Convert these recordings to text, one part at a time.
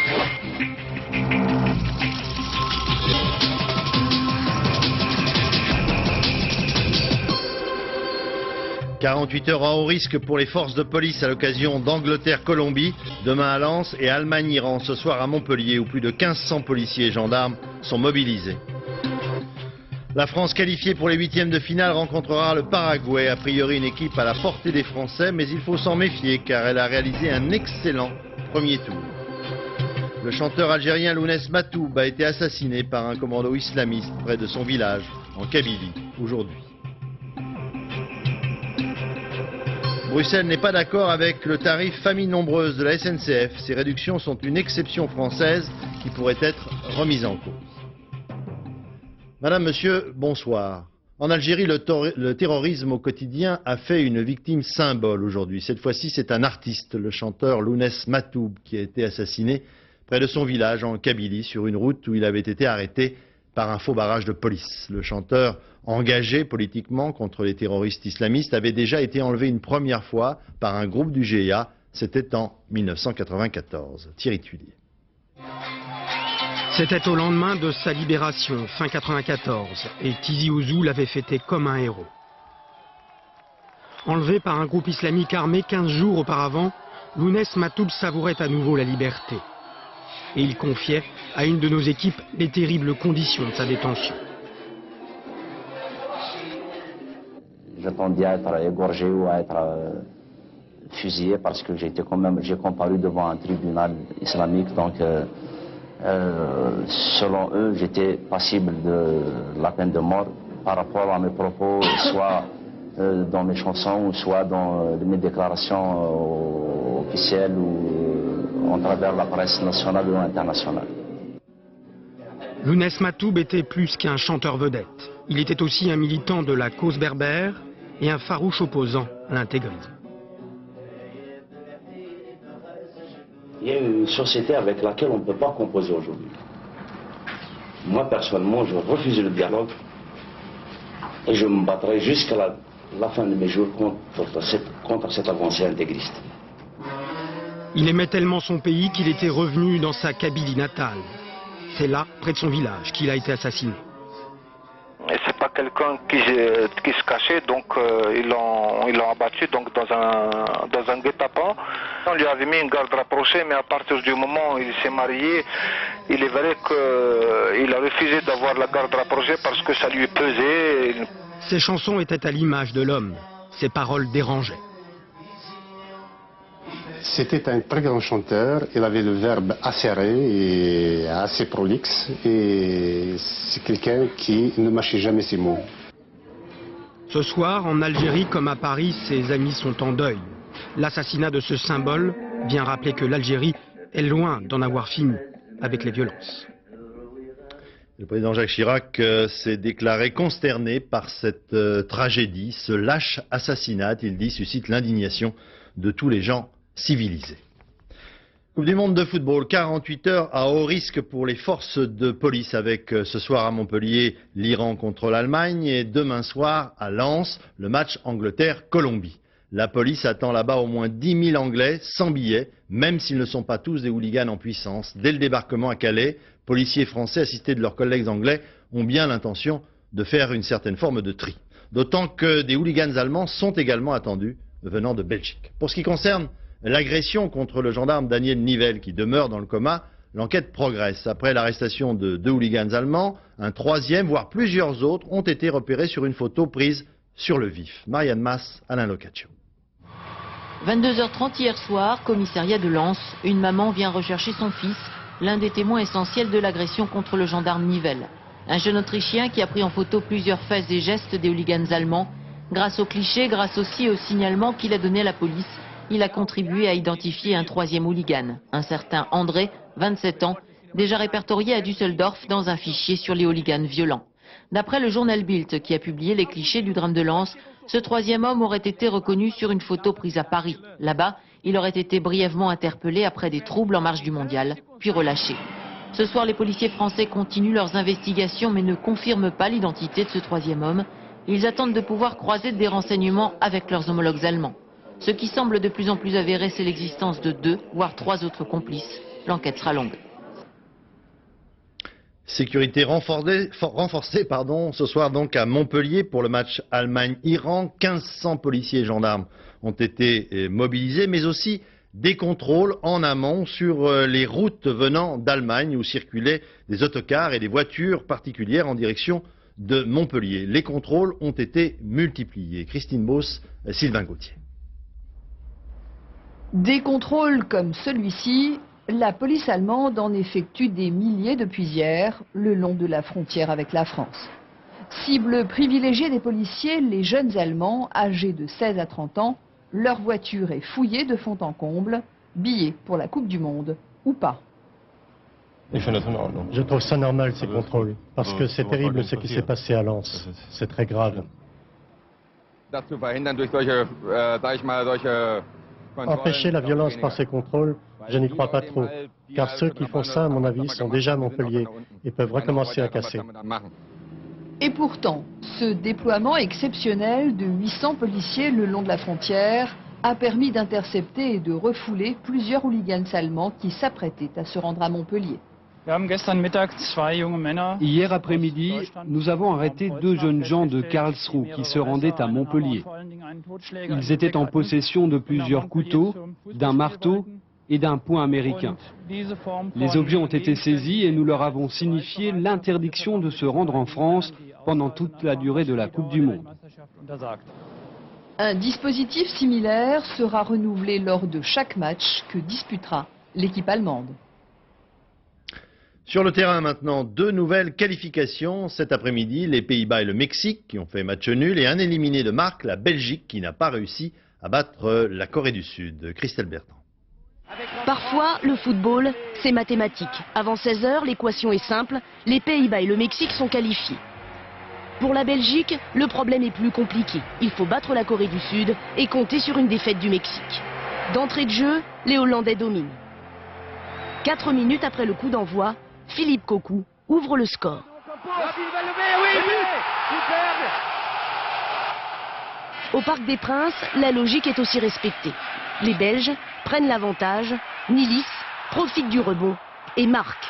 « 48 heures à haut risque pour les forces de police à l'occasion d'Angleterre-Colombie, demain à Lens et Allemagne-Iran, ce soir à Montpellier où plus de 1500 policiers et gendarmes sont mobilisés. La France qualifiée pour les huitièmes de finale rencontrera le Paraguay, a priori une équipe à la portée des Français, mais il faut s'en méfier car elle a réalisé un excellent premier tour. Le chanteur algérien Lounès Matoub a été assassiné par un commando islamiste près de son village, en Kabylie, aujourd'hui. Bruxelles n'est pas d'accord avec le tarif famille nombreuse de la SNCF. Ces réductions sont une exception française qui pourrait être remise en cause. Madame, Monsieur, bonsoir. En Algérie, le terrorisme au quotidien a fait une victime symbole aujourd'hui. Cette fois-ci, c'est un artiste, le chanteur Lounès Matoub, qui a été assassiné près de son village en Kabylie, sur une route où il avait été arrêté par un faux barrage de police. Le chanteur, engagé politiquement contre les terroristes islamistes, avait déjà été enlevé une première fois par un groupe du GIA. C'était en 1994. Thierry Tuillier. C'était au lendemain de sa libération, fin 1994, et Tizi Ouzou l'avait fêté comme un héros. Enlevé par un groupe islamique armé 15 jours auparavant, Lounès Matoub savourait à nouveau la liberté. Et il confiait à une de nos équipes les terribles conditions de sa détention. J'attendais à être égorgé ou à être fusillé parce que j'ai comparu devant un tribunal islamique. Donc, selon eux, j'étais passible de la peine de mort par rapport à mes propos, soit dans mes chansons, soit dans mes déclarations officielles ou à travers la presse nationale ou internationale. Lounès Matoub était plus qu'un chanteur vedette. Il était aussi un militant de la cause berbère et un farouche opposant à l'intégrisme. Il y a une société avec laquelle on ne peut pas composer aujourd'hui. Moi, personnellement, je refuse le dialogue et je me battrai jusqu'à la fin de mes jours contre cette avancée intégriste. Il aimait tellement son pays qu'il était revenu dans sa Kabylie natale. C'est là, près de son village, qu'il a été assassiné. Et c'est pas quelqu'un qui se cachait, donc ils l'ont abattu donc dans un guet-apens. On lui avait mis une garde rapprochée, mais à partir du moment où il s'est marié, il est vrai qu'il a refusé d'avoir la garde rapprochée parce que ça lui pesait. Ses chansons étaient à l'image de l'homme. Ses paroles dérangeaient. C'était un très grand chanteur, il avait le verbe acéré et assez prolixe, et c'est quelqu'un qui ne mâchait jamais ses mots. Ce soir, en Algérie comme à Paris, ses amis sont en deuil. L'assassinat de ce symbole vient rappeler que l'Algérie est loin d'en avoir fini avec les violences. Le président Jacques Chirac s'est déclaré consterné par cette tragédie. Ce lâche assassinat, il dit, suscite l'indignation de tous les gens civilisés. Coupe du monde de football, 48 heures à haut risque pour les forces de police avec ce soir à Montpellier l'Iran contre l'Allemagne et demain soir à Lens le match Angleterre-Colombie. La police attend là-bas au moins 10 000 Anglais sans billets, même s'ils ne sont pas tous des hooligans en puissance. Dès le débarquement à Calais, policiers français assistés de leurs collègues anglais ont bien l'intention de faire une certaine forme de tri. D'autant que des hooligans allemands sont également attendus venant de Belgique. Pour ce qui concerne l'agression contre le gendarme Daniel Nivelle qui demeure dans le coma, l'enquête progresse. Après l'arrestation de 2 hooligans allemands, un troisième, voire plusieurs autres, ont été repérés sur une photo prise sur le vif. Marianne Mas, Alain Locaccio. 22h30 hier soir, commissariat de Lens. Une maman vient rechercher son fils, l'un des témoins essentiels de l'agression contre le gendarme Nivelle. Un jeune Autrichien qui a pris en photo plusieurs faits et gestes des hooligans allemands. Grâce aux clichés, grâce aussi au signalement qu'il a donné à la police, il a contribué à identifier un troisième hooligan, un certain André, 27 ans, déjà répertorié à Düsseldorf dans un fichier sur les hooligans violents. D'après le journal Bild qui a publié les clichés du drame de Lens, ce troisième homme aurait été reconnu sur une photo prise à Paris. Là-bas, il aurait été brièvement interpellé après des troubles en marge du mondial, puis relâché. Ce soir, les policiers français continuent leurs investigations mais ne confirment pas l'identité de ce troisième homme. Ils attendent de pouvoir croiser des renseignements avec leurs homologues allemands. Ce qui semble de plus en plus avéré, c'est l'existence de 2, voire 3 autres complices. L'enquête sera longue. Sécurité renforcée, ce soir donc à Montpellier pour le match Allemagne-Iran. 1500 policiers et gendarmes ont été mobilisés, mais aussi des contrôles en amont sur les routes venant d'Allemagne où circulaient des autocars et des voitures particulières en direction de Montpellier. Les contrôles ont été multipliés. Christine Beauce, Sylvain Gauthier. Des contrôles comme celui-ci, la police allemande en effectue des milliers depuis hier, le long de la frontière avec la France. Cible privilégiée des policiers, les jeunes Allemands âgés de 16 à 30 ans, leur voiture est fouillée de fond en comble, billets pour la Coupe du Monde ou pas. Je trouve ça normal ces contrôles, parce que c'est terrible ce qui s'est passé à Lens. C'est très grave. Empêcher la violence par ces contrôles, je n'y crois pas trop, car ceux qui font ça, à mon avis, sont déjà à Montpellier et peuvent recommencer à casser. Et pourtant, ce déploiement exceptionnel de 800 policiers le long de la frontière a permis d'intercepter et de refouler plusieurs hooligans allemands qui s'apprêtaient à se rendre à Montpellier. Hier après-midi, nous avons arrêté deux jeunes gens de Karlsruhe qui se rendaient à Montpellier. Ils étaient en possession de plusieurs couteaux, d'un marteau et d'un poing américain. Les objets ont été saisis et nous leur avons signifié l'interdiction de se rendre en France pendant toute la durée de la Coupe du Monde. Un dispositif similaire sera renouvelé lors de chaque match que disputera l'équipe allemande. Sur le terrain maintenant, deux nouvelles qualifications cet après-midi, les Pays-Bas et le Mexique qui ont fait match nul et un éliminé de marque, la Belgique qui n'a pas réussi à battre la Corée du Sud. Christelle Bertrand. Parfois, le football, c'est mathématique. Avant 16 h, l'équation est simple, les Pays-Bas et le Mexique sont qualifiés. Pour la Belgique, le problème est plus compliqué. Il faut battre la Corée du Sud et compter sur une défaite du Mexique. D'entrée de jeu, les Hollandais dominent. 4 minutes après le coup d'envoi, Philippe Cocu ouvre le score. Au Parc des Princes, la logique est aussi respectée. Les Belges prennent l'avantage, Nilis profite du rebond et marque.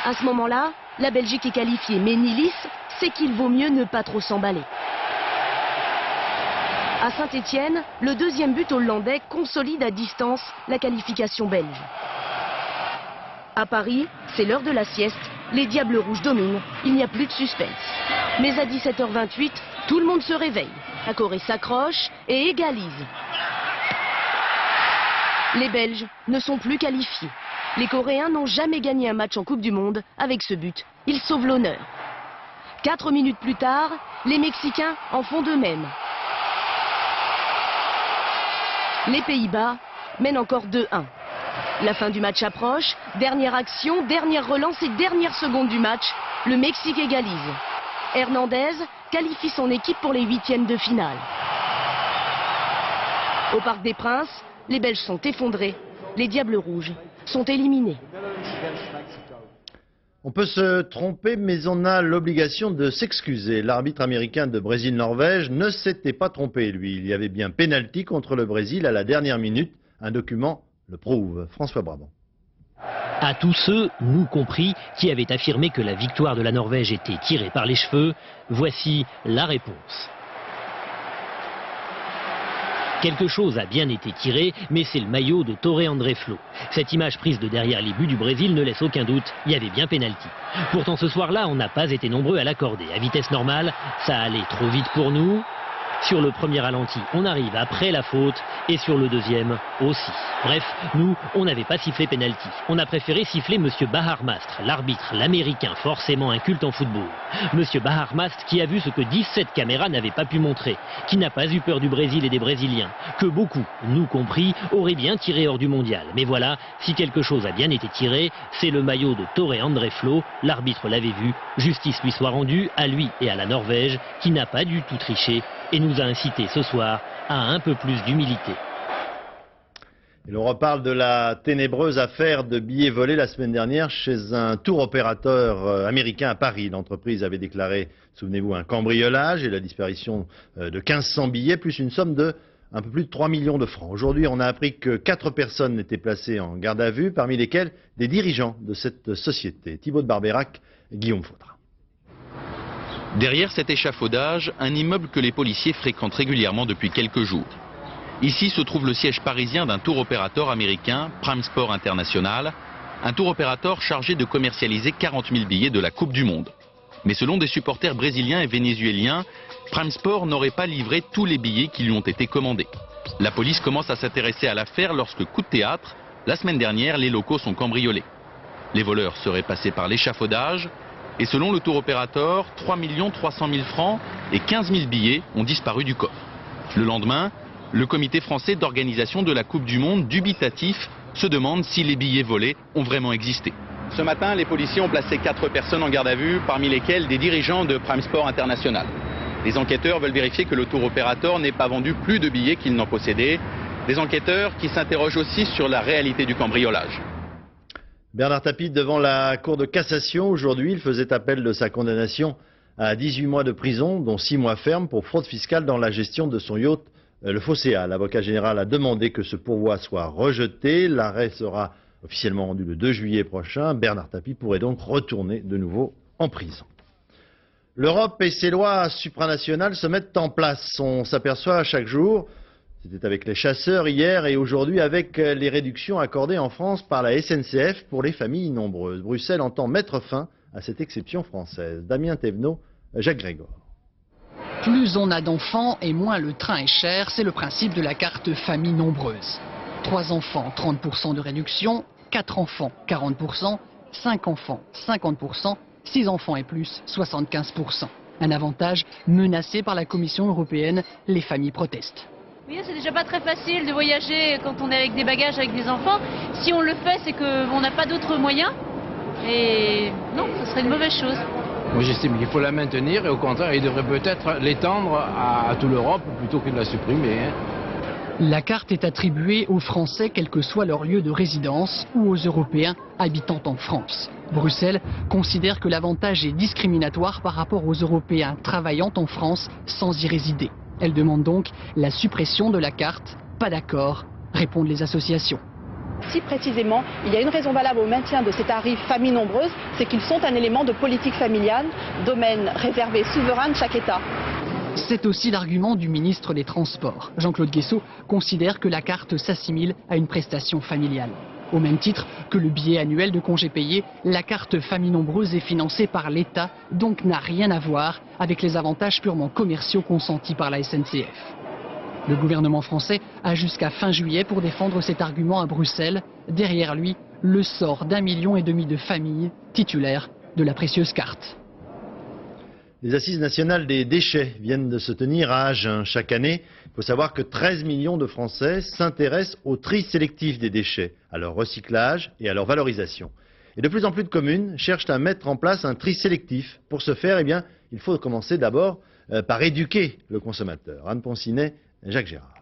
À ce moment-là, la Belgique est qualifiée, mais Nilis sait qu'il vaut mieux ne pas trop s'emballer. À Saint-Étienne, le deuxième but hollandais consolide à distance la qualification belge. À Paris, c'est l'heure de la sieste, les Diables Rouges dominent, il n'y a plus de suspense. Mais à 17h28, tout le monde se réveille. La Corée s'accroche et égalise. Les Belges ne sont plus qualifiés. Les Coréens n'ont jamais gagné un match en Coupe du Monde. Avec ce but, ils sauvent l'honneur. 4 minutes plus tard, les Mexicains en font de même. Les Pays-Bas mènent encore 2-1. La fin du match approche, dernière action, dernière relance et dernière seconde du match, le Mexique égalise. Hernandez qualifie son équipe pour les huitièmes de finale. Au Parc des Princes, les Belges sont effondrés, les Diables Rouges sont éliminés. On peut se tromper, mais on a l'obligation de s'excuser. L'arbitre américain de Brésil-Norvège ne s'était pas trompé, lui. Il y avait bien pénalty contre le Brésil à la dernière minute. Un document le prouve. François Brabant. À tous ceux, nous compris, qui avaient affirmé que la victoire de la Norvège était tirée par les cheveux, voici la réponse. Quelque chose a bien été tiré, mais c'est le maillot de Torre André Flo. Cette image prise de derrière les buts du Brésil ne laisse aucun doute, il y avait bien pénalty. Pourtant ce soir-là, on n'a pas été nombreux à l'accorder. À vitesse normale, ça allait trop vite pour nous. Sur le premier ralenti, on arrive après la faute et sur le deuxième aussi. Bref, nous, on n'avait pas sifflé pénalty. On a préféré siffler Monsieur Baharmastre, l'arbitre, l'américain, forcément inculte en football. Monsieur Baharmastre qui a vu ce que 17 caméras n'avaient pas pu montrer, qui n'a pas eu peur du Brésil et des Brésiliens, que beaucoup, nous compris, auraient bien tiré hors du mondial. Mais voilà, si quelque chose a bien été tiré, c'est le maillot de Torre André Flo. L'arbitre l'avait vu, justice lui soit rendue, à lui et à la Norvège, qui n'a pas du tout triché et nous a incité ce soir à un peu plus d'humilité. Et l'on reparle de la ténébreuse affaire de billets volés la semaine dernière chez un tour opérateur américain à Paris. L'entreprise avait déclaré, souvenez-vous, un cambriolage et la disparition de 1500 billets plus une somme de un peu plus de 3 millions de francs. Aujourd'hui, on a appris que 4 personnes étaient placées en garde à vue, parmi lesquelles des dirigeants de cette société. Thibaut de Barbérac, Guillaume Faudra. Derrière cet échafaudage, un immeuble que les policiers fréquentent régulièrement depuis quelques jours. Ici se trouve le siège parisien d'un tour opérateur américain, Prime Sport International, un tour opérateur chargé de commercialiser 40 000 billets de la Coupe du Monde. Mais selon des supporters brésiliens et vénézuéliens, Prime Sport n'aurait pas livré tous les billets qui lui ont été commandés. La police commence à s'intéresser à l'affaire lorsque, coup de théâtre, la semaine dernière, les locaux sont cambriolés. Les voleurs seraient passés par l'échafaudage et selon le tour opérateur, 3 300 000 francs et 15 000 billets ont disparu du coffre. Le lendemain, le comité français d'organisation de la Coupe du Monde, dubitatif, se demande si les billets volés ont vraiment existé. Ce matin, les policiers ont placé 4 personnes en garde à vue, parmi lesquelles des dirigeants de Prime Sport International. Les enquêteurs veulent vérifier que le tour opérateur n'ait pas vendu plus de billets qu'il n'en possédait. Des enquêteurs qui s'interrogent aussi sur la réalité du cambriolage. Bernard Tapie devant la Cour de cassation aujourd'hui, il faisait appel de sa condamnation à 18 mois de prison, dont 6 mois ferme pour fraude fiscale dans la gestion de son yacht, le Phocéa. L'avocat général a demandé que ce pourvoi soit rejeté. L'arrêt sera officiellement rendu le 2 juillet prochain. Bernard Tapie pourrait donc retourner de nouveau en prison. L'Europe et ses lois supranationales se mettent en place. On s'aperçoit chaque jour, c'était avec les chasseurs hier et aujourd'hui avec les réductions accordées en France par la SNCF pour les familles nombreuses. Bruxelles entend mettre fin à cette exception française. Damien Thévenot, Jacques Grégor. Plus on a d'enfants et moins le train est cher, c'est le principe de la carte famille nombreuse. 3 enfants, 30% de réduction, 4 enfants, 40%, 5 enfants, 50%, 6 enfants et plus, 75%. Un avantage menacé par la Commission européenne, les familles protestent. Oui, c'est déjà pas très facile de voyager quand on est avec des bagages, avec des enfants. Si on le fait, c'est qu'on n'a pas d'autres moyens. Et non, ce serait une mauvaise chose. Moi j'estime qu'il faut la maintenir et au contraire, il devrait peut-être l'étendre à toute l'Europe plutôt que de la supprimer. La carte est attribuée aux Français quel que soit leur lieu de résidence ou aux Européens habitant en France. Bruxelles considère que l'avantage est discriminatoire par rapport aux Européens travaillant en France sans y résider. Elle demande donc la suppression de la carte. Pas d'accord, répondent les associations. Si précisément il y a une raison valable au maintien de ces tarifs familles nombreuses, c'est qu'ils sont un élément de politique familiale, domaine réservé souverain de chaque État. C'est aussi l'argument du ministre des Transports. Jean-Claude Guessot considère que la carte s'assimile à une prestation familiale. Au même titre que le billet annuel de congés payés, la carte famille nombreuse est financée par l'État, donc n'a rien à voir avec les avantages purement commerciaux consentis par la SNCF. Le gouvernement français a jusqu'à fin juillet pour défendre cet argument à Bruxelles. Derrière lui, le sort d'1,5 million de familles titulaires de la précieuse carte. Les assises nationales des déchets viennent de se tenir à Agen. Chaque année, il faut savoir que 13 millions de Français s'intéressent au tri sélectif des déchets, à leur recyclage et à leur valorisation. Et de plus en plus de communes cherchent à mettre en place un tri sélectif. Pour ce faire, eh bien, il faut commencer d'abord par éduquer le consommateur. Anne Poncinet, Jacques Gérard.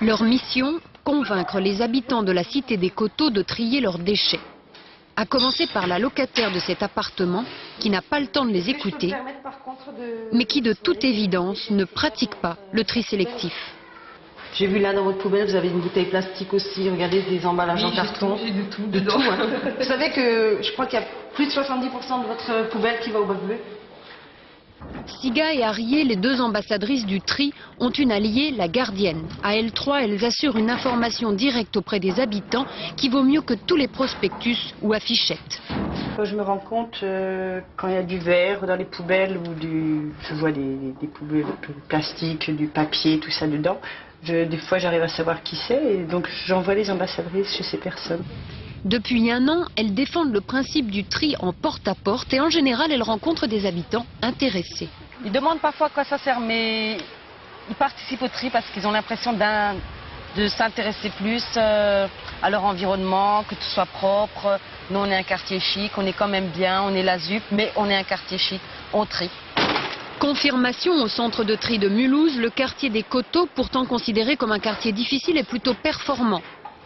Leur mission, convaincre les habitants de la cité des Coteaux de trier leurs déchets. À commencer par la locataire de cet appartement qui n'a pas le temps de les écouter, mais qui de toute évidence ne pratique pas le tri sélectif. J'ai vu là dans votre poubelle, vous avez une bouteille plastique aussi, regardez des emballages en carton. J'ai de tout. De tout, hein. Vous savez que je crois qu'il y a plus de 70% de votre poubelle qui va au bac bleu. Siga et Arié, les 2 ambassadrices du tri, ont une alliée, la gardienne. À L3, elles assurent une information directe auprès des habitants qui vaut mieux que tous les prospectus ou affichettes. Je me rends compte quand il y a du verre dans les poubelles ou je vois des poubelles de plastique, du papier, tout ça dedans. Des fois j'arrive à savoir qui c'est et donc j'envoie les ambassadrices chez ces personnes. Depuis 1 an, elles défendent le principe du tri en porte-à-porte et en général, elles rencontrent des habitants intéressés. Ils demandent parfois à quoi ça sert, mais ils participent au tri parce qu'ils ont l'impression de s'intéresser plus à leur environnement, que tout soit propre. Nous, on est un quartier chic, on est quand même bien, on est la ZUP, mais on est un quartier chic, on trie. Confirmation au centre de tri de Mulhouse, le quartier des Coteaux, pourtant considéré comme un quartier difficile, est plutôt performant.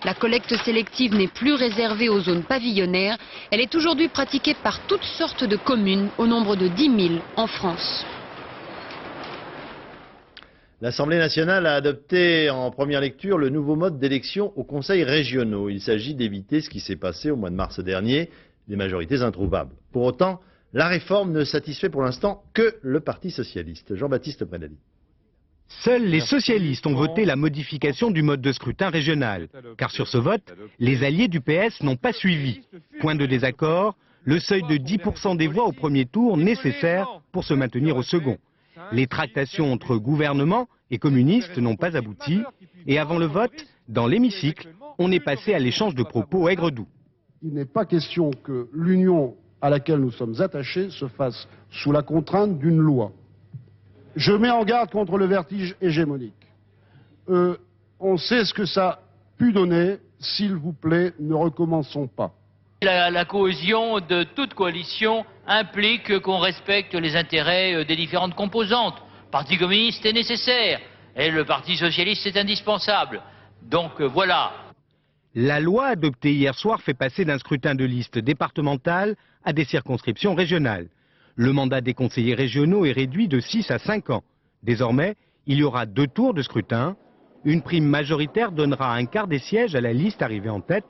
La collecte sélective n'est plus réservée aux zones pavillonnaires. Elle est aujourd'hui pratiquée par toutes sortes de communes, au nombre de 10 000 en France. L'Assemblée nationale a adopté en première lecture le nouveau mode d'élection aux conseils régionaux. Il s'agit d'éviter ce qui s'est passé au mois de mars dernier, des majorités introuvables. Pour autant, la réforme ne satisfait pour l'instant que le Parti socialiste. Jean-Baptiste Prédali. Seuls les socialistes ont voté la modification du mode de scrutin régional. Car sur ce vote, les alliés du PS n'ont pas suivi. Point de désaccord, le seuil de 10% des voix au premier tour nécessaire pour se maintenir au second. Les tractations entre gouvernement et communistes n'ont pas abouti. Et avant le vote, dans l'hémicycle, on est passé à l'échange de propos aigre-doux. Il n'est pas question que l'union à laquelle nous sommes attachés se fasse sous la contrainte d'une loi. Je mets en garde contre le vertige hégémonique. On sait ce que ça a pu donner. S'il vous plaît, ne recommençons pas. La cohésion de toute coalition implique qu'on respecte les intérêts des différentes composantes. Le Parti communiste est nécessaire et le Parti socialiste est indispensable. Donc voilà. La loi adoptée hier soir fait passer d'un scrutin de liste départemental à des circonscriptions régionales. Le mandat des conseillers régionaux est réduit de 6 à 5 ans. Désormais, il y aura 2 tours de scrutin. Une prime majoritaire donnera un quart des sièges à la liste arrivée en tête.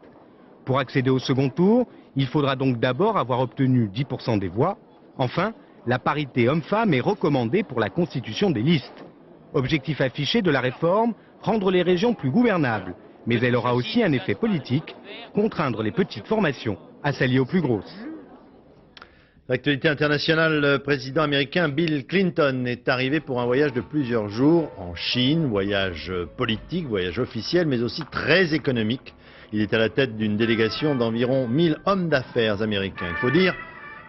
Pour accéder au second tour, il faudra donc d'abord avoir obtenu 10% des voix. Enfin, la parité homme-femme est recommandée pour la constitution des listes. Objectif affiché de la réforme, rendre les régions plus gouvernables. Mais elle aura aussi un effet politique, contraindre les petites formations à s'allier aux plus grosses. L'actualité internationale, le président américain Bill Clinton est arrivé pour un voyage de plusieurs jours en Chine, voyage politique, voyage officiel, mais aussi très économique. Il est à la tête d'une délégation d'environ 1000 hommes d'affaires américains. Il faut dire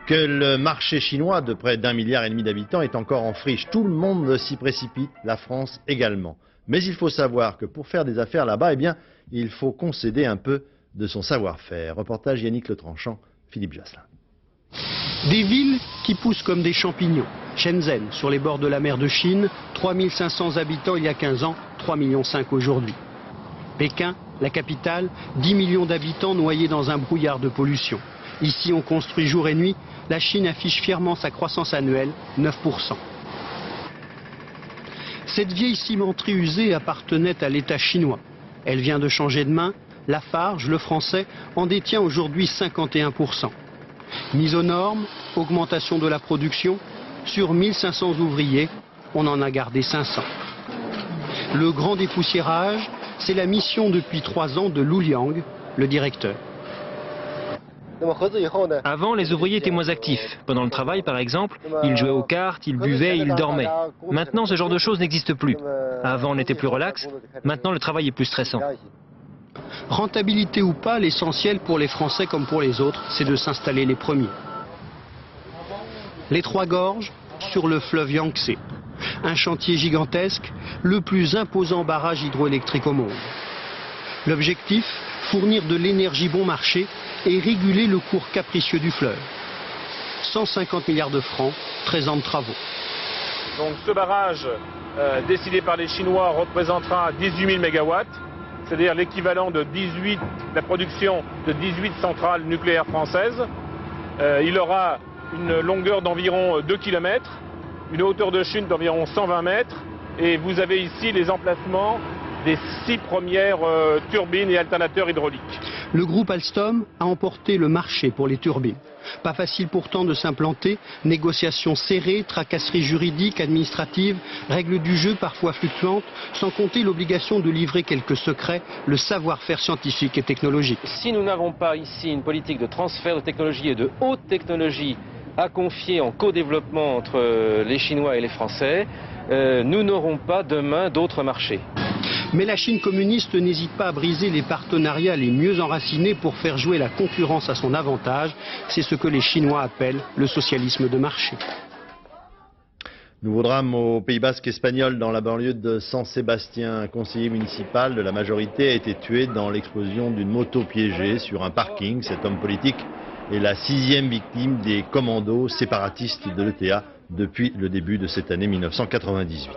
que le marché chinois de près d'1,5 milliard d'habitants est encore en friche. Tout le monde s'y précipite, la France également. Mais il faut savoir que pour faire des affaires là-bas, eh bien, il faut concéder un peu de son savoir-faire. Reportage Yannick Le Tranchant, Philippe Jasselin. Des villes qui poussent comme des champignons. Shenzhen, sur les bords de la mer de Chine, 3500 habitants il y a 15 ans, 3,5 millions aujourd'hui. Pékin, la capitale, 10 millions d'habitants noyés dans un brouillard de pollution. Ici, on construit jour et nuit. La Chine affiche fièrement sa croissance annuelle, 9%. Cette vieille cimenterie usée appartenait à l'État chinois. Elle vient de changer de main. Lafarge, le français, en détient aujourd'hui 51%. Mise aux normes, augmentation de la production. Sur 1500 ouvriers, on en a gardé 500. Le grand dépoussiérage, c'est la mission depuis 3 ans de Lu Liang, le directeur. Avant, les ouvriers étaient moins actifs. Pendant le travail, par exemple, ils jouaient aux cartes, ils buvaient, ils dormaient. Maintenant, ce genre de choses n'existe plus. Avant, on était plus relax. Maintenant, le travail est plus stressant. Rentabilité ou pas, l'essentiel pour les Français comme pour les autres, c'est de s'installer les premiers. Les Trois Gorges, sur le fleuve Yangtze. Un chantier gigantesque, le plus imposant barrage hydroélectrique au monde. L'objectif, fournir de l'énergie bon marché et réguler le cours capricieux du fleuve. 150 milliards de francs, 13 ans de travaux. Donc ce barrage, décidé par les Chinois, représentera 18 000 mégawatts, c'est-à-dire l'équivalent de la production de 18 centrales nucléaires françaises. Il aura une longueur d'environ 2 km, une hauteur de chute d'environ 120 mètres, et vous avez ici les emplacements des 6 premières turbines et alternateurs hydrauliques. Le groupe Alstom a emporté le marché pour les turbines. Pas facile pourtant de s'implanter, négociations serrées, tracasseries juridiques, administratives, règles du jeu parfois fluctuantes, sans compter l'obligation de livrer quelques secrets, le savoir-faire scientifique et technologique. Si nous n'avons pas ici une politique de transfert de technologie et de haute technologie à confier en co-développement entre les Chinois et les Français, nous n'aurons pas demain d'autres marchés. Mais la Chine communiste n'hésite pas à briser les partenariats les mieux enracinés pour faire jouer la concurrence à son avantage. C'est ce que les Chinois appellent le socialisme de marché. Nouveau drame au Pays Basque espagnol, dans la banlieue de San Sébastien. Un conseiller municipal de la majorité a été tué dans l'explosion d'une moto piégée sur un parking. Cet homme politique est la 6e victime des commandos séparatistes de l'ETA depuis le début de cette année 1998.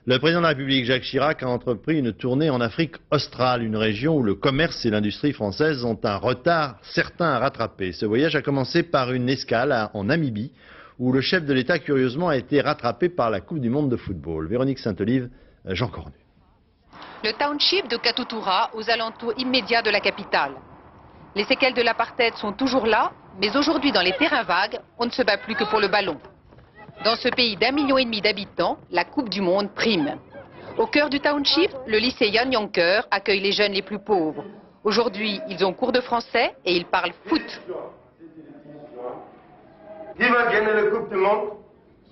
Le président de la République, Jacques Chirac, a entrepris une tournée en Afrique australe, une région où le commerce et l'industrie française ont un retard certain à rattraper. Ce voyage a commencé par une escale en Namibie, où le chef de l'État, curieusement, a été rattrapé par la Coupe du Monde de football. Véronique Saint-Olive, Jean Cornu. Le township de Katutura, aux alentours immédiats de la capitale. Les séquelles de l'apartheid sont toujours là, mais aujourd'hui, dans les terrains vagues, on ne se bat plus que pour le ballon. Dans ce pays d'1,5 million d'habitants, la Coupe du Monde prime. Au cœur du township, le lycée Jan Jonker accueille les jeunes les plus pauvres. Aujourd'hui, ils ont cours de français et ils parlent foot. Qui va gagner la Coupe du Monde?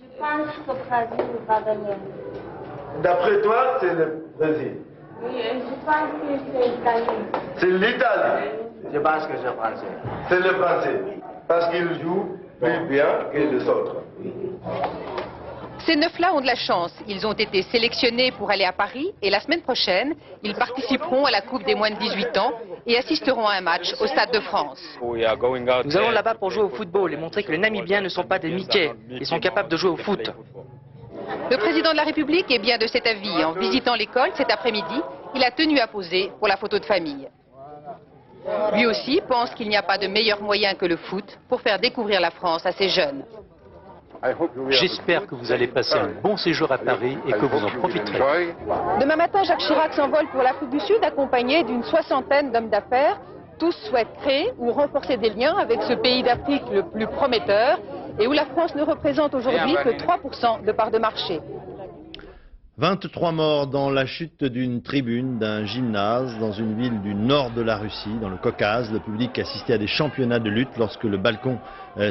Je pense que le Brésil va gagner. D'après toi, c'est le Brésil. Oui, je pense que c'est l'Italie. C'est l'Italie. Je pense que c'est le Français. C'est le Français. Parce qu'il joue plus bien que les autres. Ces 9-là ont de la chance. Ils ont été sélectionnés pour aller à Paris et la semaine prochaine, ils participeront à la Coupe des moins de 18 ans et assisteront à un match au Stade de France. Nous allons là-bas pour jouer au football et montrer que les Namibiens ne sont pas des Mickey. Ils sont capables de jouer au foot. Le président de la République est bien de cet avis. En visitant l'école cet après-midi, il a tenu à poser pour la photo de famille. Lui aussi pense qu'il n'y a pas de meilleur moyen que le foot pour faire découvrir la France à ses jeunes. J'espère que vous allez passer un bon séjour à Paris et que vous en profiterez. Demain matin, Jacques Chirac s'envole pour l'Afrique du Sud, accompagné d'une 60aine d'hommes d'affaires. Tous souhaitent créer ou renforcer des liens avec ce pays d'Afrique le plus prometteur et où la France ne représente aujourd'hui que 3% de part de marché. 23 morts dans la chute d'une tribune d'un gymnase dans une ville du nord de la Russie, dans le Caucase. Le public assistait à des championnats de lutte lorsque le balcon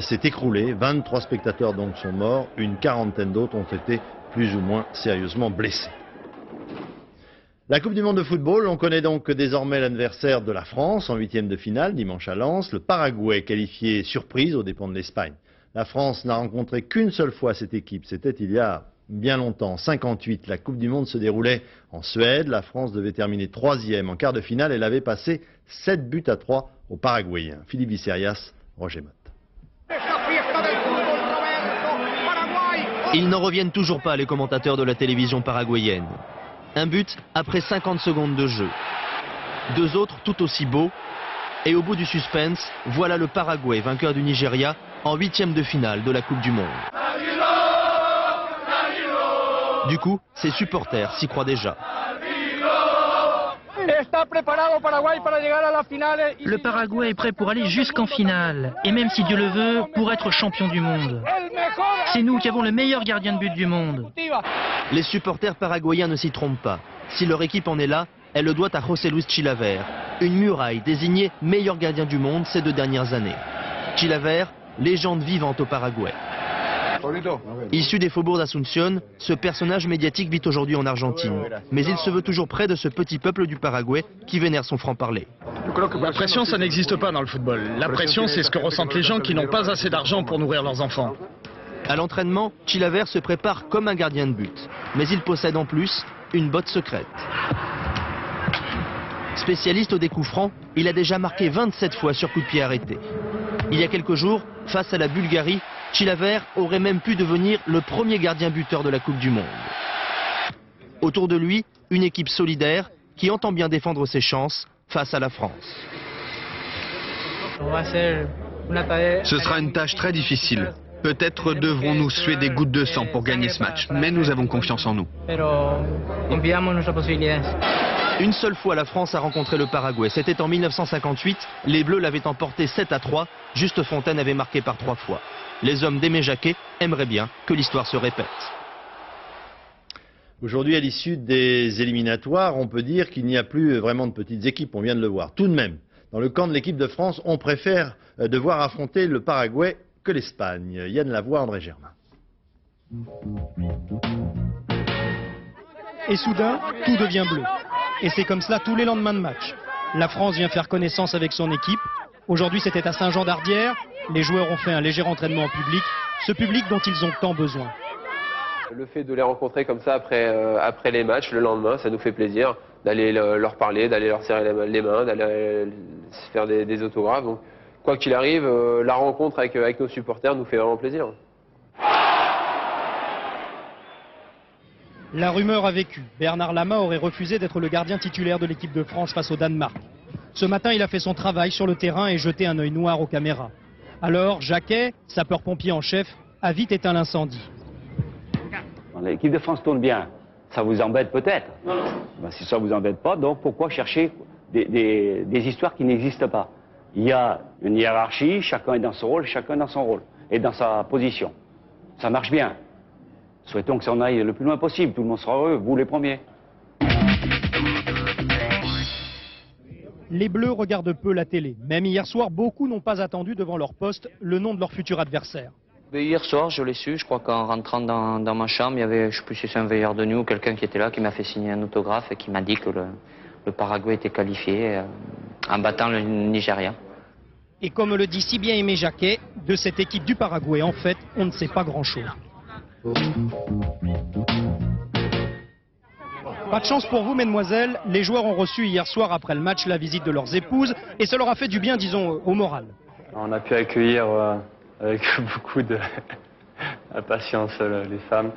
s'est écroulé. 23 spectateurs donc sont morts, une quarantaine d'autres ont été plus ou moins sérieusement blessés. La Coupe du Monde de football, on connaît donc désormais l'adversaire de la France en huitième de finale, dimanche à Lens. Le Paraguay qualifié surprise aux dépens de l'Espagne. La France n'a rencontré qu'une seule fois cette équipe, c'était il y a bien longtemps, en 58. La Coupe du Monde se déroulait en Suède. La France devait terminer troisième. En quart de finale, elle avait passé 7-3 aux Paraguayens. Philippe Visserias, Roger Motte. Ils n'en reviennent toujours pas, les commentateurs de la télévision paraguayenne. Un but après 50 secondes de jeu. Deux autres tout aussi beaux. Et au bout du suspense, voilà le Paraguay, vainqueur du Nigeria, en huitième de finale de la Coupe du Monde. Du coup, ses supporters s'y croient déjà. Le Paraguay est prêt pour aller jusqu'en finale. Et même si Dieu le veut, pour être champion du monde. C'est nous qui avons le meilleur gardien de but du monde. Les supporters paraguayens ne s'y trompent pas. Si leur équipe en est là, elle le doit à José Luis Chilavert, une muraille désignée meilleur gardien du monde ces 2 dernières années. Chilavert, légende vivante au Paraguay. Issu des faubourgs d'Asunción, ce personnage médiatique vit aujourd'hui en Argentine. Mais il se veut toujours près de ce petit peuple du Paraguay qui vénère son franc-parler. La pression, ça n'existe pas dans le football. La pression, c'est ce que ressentent les gens qui n'ont pas assez d'argent pour nourrir leurs enfants. À l'entraînement, Chilavert se prépare comme un gardien de but. Mais il possède en plus une botte secrète. Spécialiste au découp franc, il a déjà marqué 27 fois sur coup de pied arrêté. Il y a quelques jours, face à la Bulgarie, Chilavert aurait même pu devenir le premier gardien buteur de la Coupe du Monde. Autour de lui, une équipe solidaire qui entend bien défendre ses chances face à la France. Ce sera une tâche très difficile. Peut-être devrons-nous suer des gouttes de sang pour gagner ce match, mais nous avons confiance en nous. Une seule fois, la France a rencontré le Paraguay. C'était en 1958. Les Bleus l'avaient emporté 7-3. Juste Fontaine avait marqué par 3 fois. Les hommes d'Aimé Jacquet aimeraient bien que l'histoire se répète. Aujourd'hui, à l'issue des éliminatoires, on peut dire qu'il n'y a plus vraiment de petites équipes, on vient de le voir. Tout de même, dans le camp de l'équipe de France, on préfère devoir affronter le Paraguay que l'Espagne. Yann Lavoie, André Germain. Et soudain, tout devient bleu. Et c'est comme cela tous les lendemains de match. La France vient faire connaissance avec son équipe. Aujourd'hui, c'était à Saint-Jean-d'Ardière. Les joueurs ont fait un léger entraînement en public, ce public dont ils ont tant besoin. Le fait de les rencontrer comme ça après les matchs, le lendemain, ça nous fait plaisir d'aller leur parler, d'aller leur serrer les mains, d'aller faire des autographes. Donc, quoi qu'il arrive, la rencontre avec nos supporters nous fait vraiment plaisir. La rumeur a vécu. Bernard Lama aurait refusé d'être le gardien titulaire de l'équipe de France face au Danemark. Ce matin, il a fait son travail sur le terrain et jeté un œil noir aux caméras. Alors, Jacquet, sapeur-pompier en chef, a vite éteint l'incendie. L'équipe de France tourne bien. Ça vous embête peut-être? Ben, si ça ne vous embête pas, donc pourquoi chercher des histoires qui n'existent pas? Il y a une hiérarchie, chacun est dans son rôle, chacun dans son rôle et dans sa position. Ça marche bien. Souhaitons que ça en aille le plus loin possible. Tout le monde sera heureux, vous les premiers. Les Bleus regardent peu la télé. Même hier soir, beaucoup n'ont pas attendu devant leur poste le nom de leur futur adversaire. Hier soir, je l'ai su. Je crois qu'en rentrant dans ma chambre, il y avait, je ne sais plus si c'est un veilleur de nuit ou quelqu'un qui était là, qui m'a fait signer un autographe et qui m'a dit que le Paraguay était qualifié en battant le Nigeria. Et comme le dit si bien Aimé Jacquet, de cette équipe du Paraguay, en fait, on ne sait pas grand-chose. Pas de chance pour vous, mesdemoiselles. Les joueurs ont reçu hier soir, après le match, la visite de leurs épouses. Et ça leur a fait du bien, disons, au moral. On a pu accueillir avec beaucoup de patience les femmes.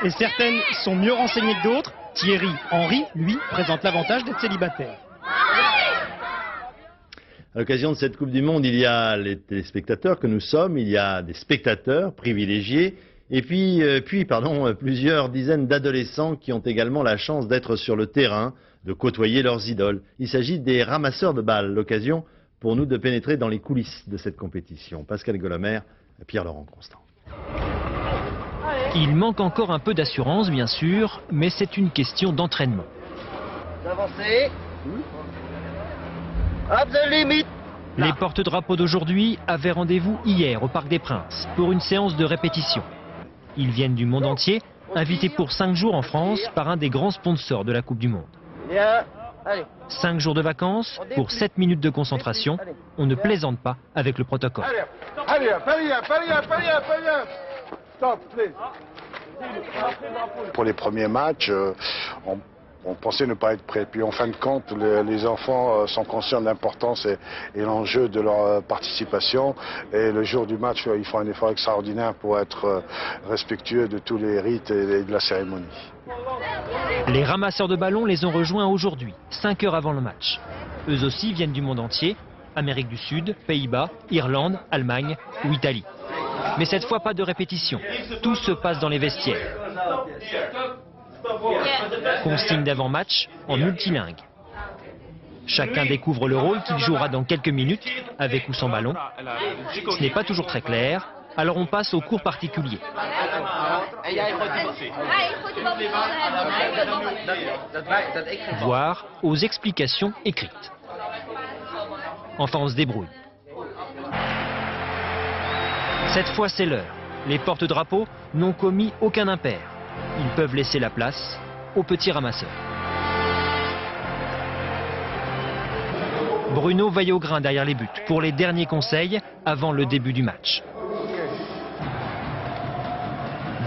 Et certaines sont mieux renseignées que d'autres. Thierry Henry, lui, présente l'avantage d'être célibataire. À l'occasion de cette Coupe du Monde, il y a les téléspectateurs que nous sommes, il y a des spectateurs privilégiés, et puis plusieurs dizaines d'adolescents qui ont également la chance d'être sur le terrain, de côtoyer leurs idoles. Il s'agit des ramasseurs de balles, l'occasion pour nous de pénétrer dans les coulisses de cette compétition. Pascal Golomer, Pierre-Laurent Constant. Il manque encore un peu d'assurance, bien sûr, mais c'est une question d'entraînement. Avancez. Up the limit. Les porte-drapeaux d'aujourd'hui avaient rendez-vous hier au Parc des Princes pour une séance de répétition. Ils viennent du monde entier, invités pour 5 jours en France par un des grands sponsors de la Coupe du Monde. 5 jours de vacances pour 7 minutes de concentration. On ne plaisante pas avec le protocole. Pour les premiers matchs, on pensait ne pas être prêt. Puis en fin de compte, les enfants sont conscients de l'importance et l'enjeu de leur participation. Et le jour du match, ils font un effort extraordinaire pour être respectueux de tous les rites et de la cérémonie. Les ramasseurs de ballons les ont rejoints aujourd'hui, 5 heures avant le match. Eux aussi viennent du monde entier, Amérique du Sud, Pays-Bas, Irlande, Allemagne ou Italie. Mais cette fois, pas de répétition. Tout se passe dans les vestiaires. Consigne d'avant-match en multilingue. Chacun découvre le rôle qu'il jouera dans quelques minutes, avec ou sans ballon. Ce n'est pas toujours très clair, alors on passe aux cours particuliers. Voire aux explications écrites. Enfin, on se débrouille. Cette fois, c'est l'heure. Les porte-drapeaux n'ont commis aucun impair. Ils peuvent laisser la place aux petits ramasseurs. Bruno veille au grain derrière les buts pour les derniers conseils avant le début du match.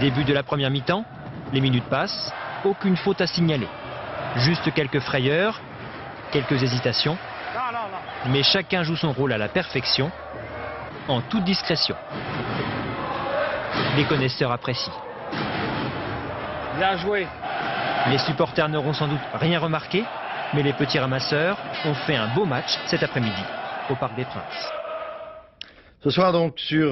Début de la première mi-temps, les minutes passent, aucune faute à signaler. Juste quelques frayeurs, quelques hésitations, mais chacun joue son rôle à la perfection, en toute discrétion. Les connaisseurs apprécient. Bien joué. Les supporters n'auront sans doute rien remarqué, mais les petits ramasseurs ont fait un beau match cet après-midi au Parc des Princes. Ce soir donc sur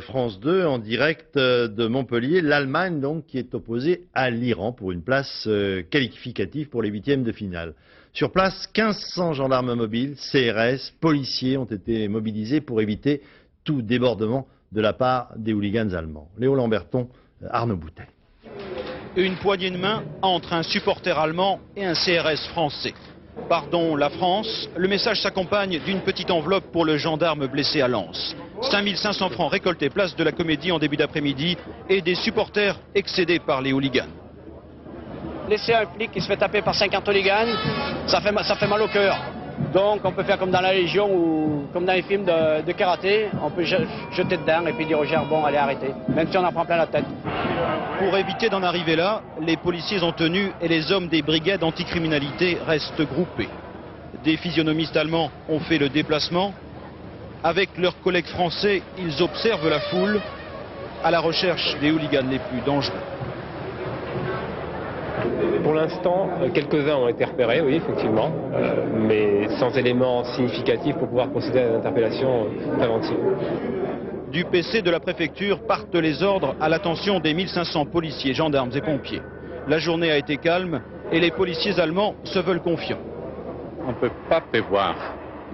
France 2 en direct de Montpellier, l'Allemagne donc qui est opposée à l'Iran pour une place qualificative pour les 8e de finale. Sur place, 1500 gendarmes mobiles, CRS, policiers ont été mobilisés pour éviter tout débordement de la part des hooligans allemands. Léo Lamberton, Arnaud Boutet. Une poignée de main entre un supporter allemand et un CRS français. Pardon la France, le message s'accompagne d'une petite enveloppe pour le gendarme blessé à Lens. 5500 francs récoltés place de la Comédie en début d'après-midi et des supporters excédés par les hooligans. Laisser un flic qui se fait taper par 50 hooligans, ça fait mal au cœur. Donc on peut faire comme dans la Légion ou comme dans les films de karaté, on peut jeter dedans et puis dire aux gens bon allez arrêtez, même si on en prend plein la tête. Pour éviter d'en arriver là, les policiers en tenue et les hommes des brigades anticriminalité restent groupés. Des physionomistes allemands ont fait le déplacement. Avec leurs collègues français, ils observent la foule à la recherche des hooligans les plus dangereux. Pour l'instant, quelques-uns ont été repérés, oui, effectivement, mais sans éléments significatifs pour pouvoir procéder à une interpellation préventive. Du PC de la préfecture partent les ordres à l'attention des 1500 policiers, gendarmes et pompiers. La journée a été calme et les policiers allemands se veulent confiants. On ne peut pas prévoir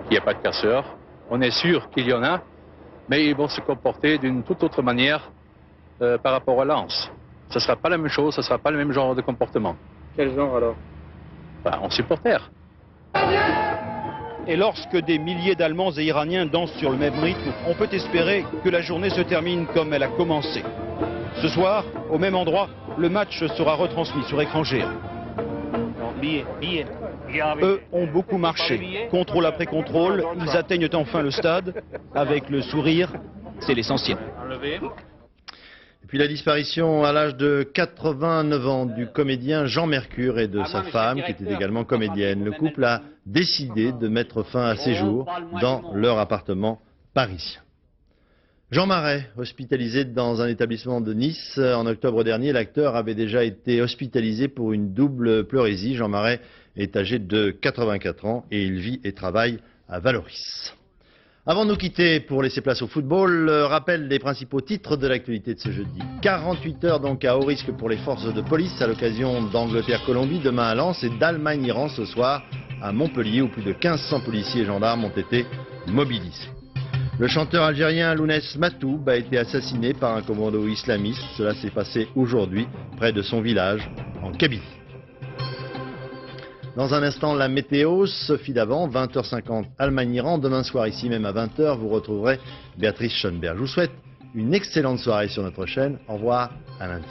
qu'il n'y a pas de casseurs. On est sûr qu'il y en a, mais ils vont se comporter d'une toute autre manière par rapport à Lens. Ce ne sera pas la même chose, ce ne sera pas le même genre de comportement. Quel genre alors? En supporter. Et lorsque des milliers d'Allemands et Iraniens dansent sur le même rythme, on peut espérer que la journée se termine comme elle a commencé. Ce soir, au même endroit, le match sera retransmis sur écran géant. Eux ont beaucoup marché. Contrôle après contrôle, ils atteignent enfin le stade. Avec le sourire, c'est l'essentiel. Et puis la disparition à l'âge de 89 ans du comédien Jean Mercure et de sa femme, qui était également comédienne. Le couple a décidé de mettre fin à ses jours dans leur appartement parisien. Jean Marais, hospitalisé dans un établissement de Nice. En octobre dernier, l'acteur avait déjà été hospitalisé pour une double pleurésie. Jean Marais est âgé de 84 ans et il vit et travaille à Valoris. Avant de nous quitter pour laisser place au football, rappel des principaux titres de l'actualité de ce jeudi. 48 heures donc à haut risque pour les forces de police à l'occasion d'Angleterre-Colombie demain à Lens et d'Allemagne-Iran ce soir à Montpellier où plus de 1500 policiers et gendarmes ont été mobilisés. Le chanteur algérien Lounès Matoub a été assassiné par un commando islamiste. Cela s'est passé aujourd'hui près de son village en Kabylie. Dans un instant, la météo, Sophie Davant, 20h50, Allemagne-Iran. Demain soir, ici même à 20h, vous retrouverez Béatrice Schoenberg. Je vous souhaite une excellente soirée sur notre chaîne. Au revoir, à lundi.